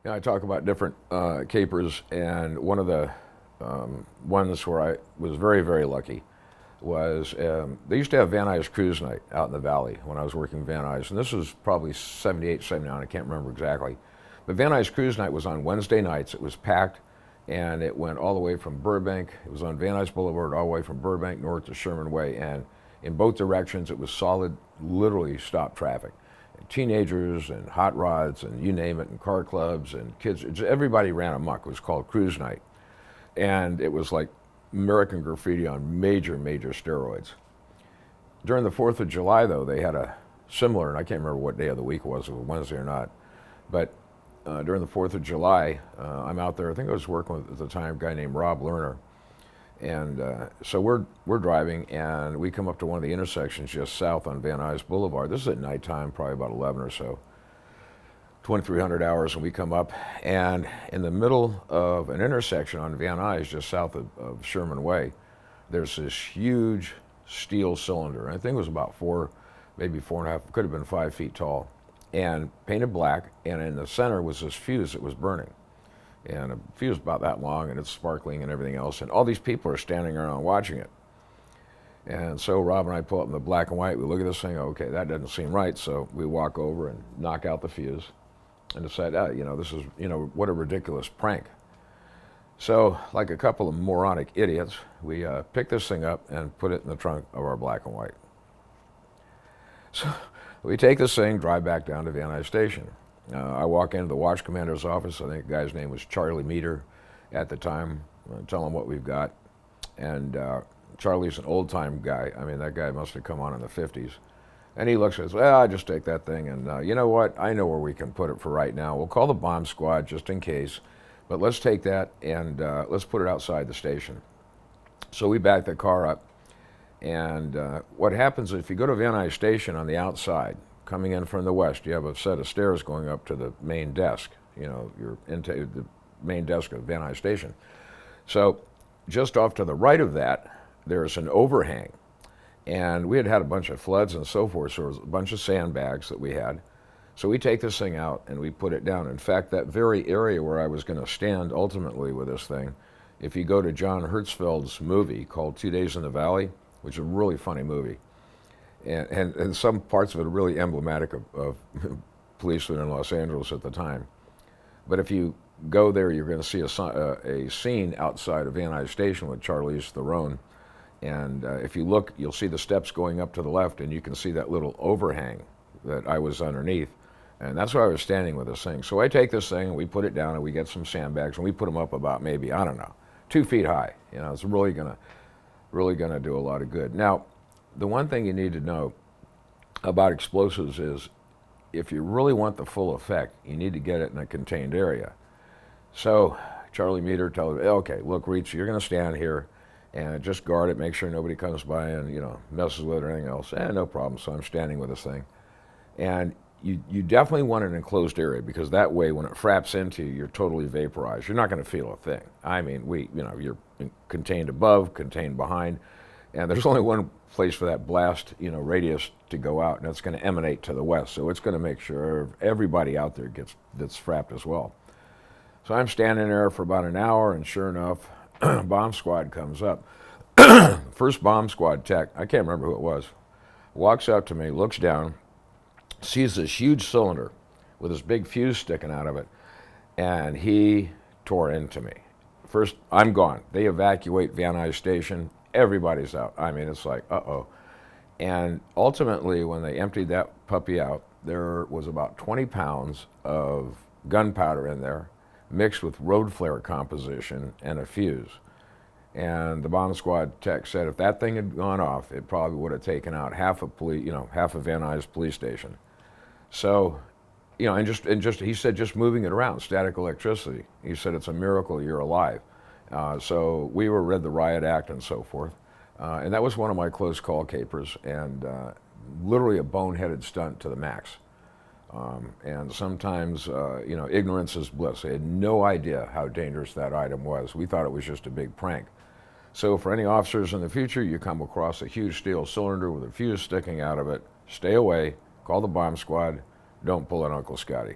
Yeah, I talk about different capers, and one of the ones where I was very, very lucky was they used to have Van Nuys Cruise Night out in the valley when I was working Van Nuys, and this was probably 78, 79, I can't remember exactly. But Van Nuys Cruise Night was on Wednesday nights. It was packed, and it went all the way from Burbank. It was on Van Nuys Boulevard all the way from Burbank north to Sherman Way, and in both directions it was solid, literally stop traffic. Teenagers and hot rods and you name it, and car clubs and kids. Everybody ran amok. It was called Cruise Night. And it was like American graffiti on major, major steroids. During the 4th of July, though, they had a similar, and I can't remember what day of the week it was, if it was Wednesday or not, but during the 4th of July, I'm out there. I think I was working with, at the time, a guy named Rob Lerner. And so we're driving, and we come up to one of the intersections just south on Van Nuys Boulevard. This is at nighttime, probably about 11 or so, 2300 hours, and we come up, and in the middle of an intersection on Van Nuys, just south of Sherman Way, there's this huge steel cylinder. I think it was about 4, maybe 4.5, could have been 5 feet tall, and painted black, and in the center was this fuse that was burning. And a fuse about that long, and it's sparkling and everything else, and all these people are standing around watching it. And so Rob and I pull up in the black and white, we look at this thing, okay, that doesn't seem right, so we walk over and knock out the fuse and decide, this is, what a ridiculous prank. So, like a couple of moronic idiots, we pick this thing up and put it in the trunk of our black and white. So we take this thing, drive back down to Van Nuys Station. I walk into the watch commander's office. I think the guy's name was Charlie Meter at the time. I tell him what we've got. And Charlie's an old-time guy. I mean, that guy must have come on in the 50s. And he looks at us, well, I just take that thing, and you know what? I know where we can put it for right now. We'll call the bomb squad just in case, but let's take that and let's put it outside the station. So we back the car up, and what happens is if you go to Van Nuys Station on the outside, coming in from the west, you have a set of stairs going up to the main desk. You're into the main desk of Van Nuys Station. So just off to the right of that, there's an overhang. And we had had a bunch of floods and so forth, so there was a bunch of sandbags that we had. So we take this thing out and we put it down. In fact, that very area where I was going to stand ultimately with this thing, if you go to John Hertzfeld's movie called 2 Days in the Valley, which is a really funny movie, and some parts of it are really emblematic of policemen in Los Angeles at the time. But if you go there, you're going to see a scene outside of Van Nuys Station with Charlize Theron. And if you look, you'll see the steps going up to the left, and you can see that little overhang that I was underneath. And that's where I was standing with this thing. So I take this thing, and we put it down, and we get some sandbags, and we put them up about maybe, 2 feet high. It's really gonna do a lot of good. Now, the one thing you need to know about explosives is if you really want the full effect, you need to get it in a contained area. So Charlie Meter tells me, okay, look, Reach, you're going to stand here and just guard it, make sure nobody comes by and, messes with it or anything else. No problem. So I'm standing with this thing. And you definitely want an enclosed area, because that way when it fraps into you, you're totally vaporized. You're not going to feel a thing. I mean, you're contained above, contained behind, and there's only one place for that blast, radius to go out, and it's going to emanate to the west. So it's going to make sure everybody out there gets frapped as well. So I'm standing there for about an hour, and sure enough, bomb squad comes up. First bomb squad tech, I can't remember who it was, walks up to me, looks down, sees this huge cylinder with this big fuse sticking out of it, and he tore into me. First, I'm gone. They evacuate Van Nuys Station. Everybody's out. I mean, it's like, uh-oh. And ultimately, when they emptied that puppy out, there was about 20 pounds of gunpowder in there, mixed with road flare composition and a fuse. And the bomb squad tech said if that thing had gone off, it probably would have taken out half of Van Nuys police station. So, and just he said just moving it around, static electricity. He said it's a miracle you're alive. So we read the riot act and so forth. And that was one of my close call capers, and literally a boneheaded stunt to the max. And sometimes, ignorance is bliss. They had no idea how dangerous that item was. We thought it was just a big prank. So for any officers in the future, you come across a huge steel cylinder with a fuse sticking out of it, stay away, call the bomb squad, don't pull an Uncle Scotty.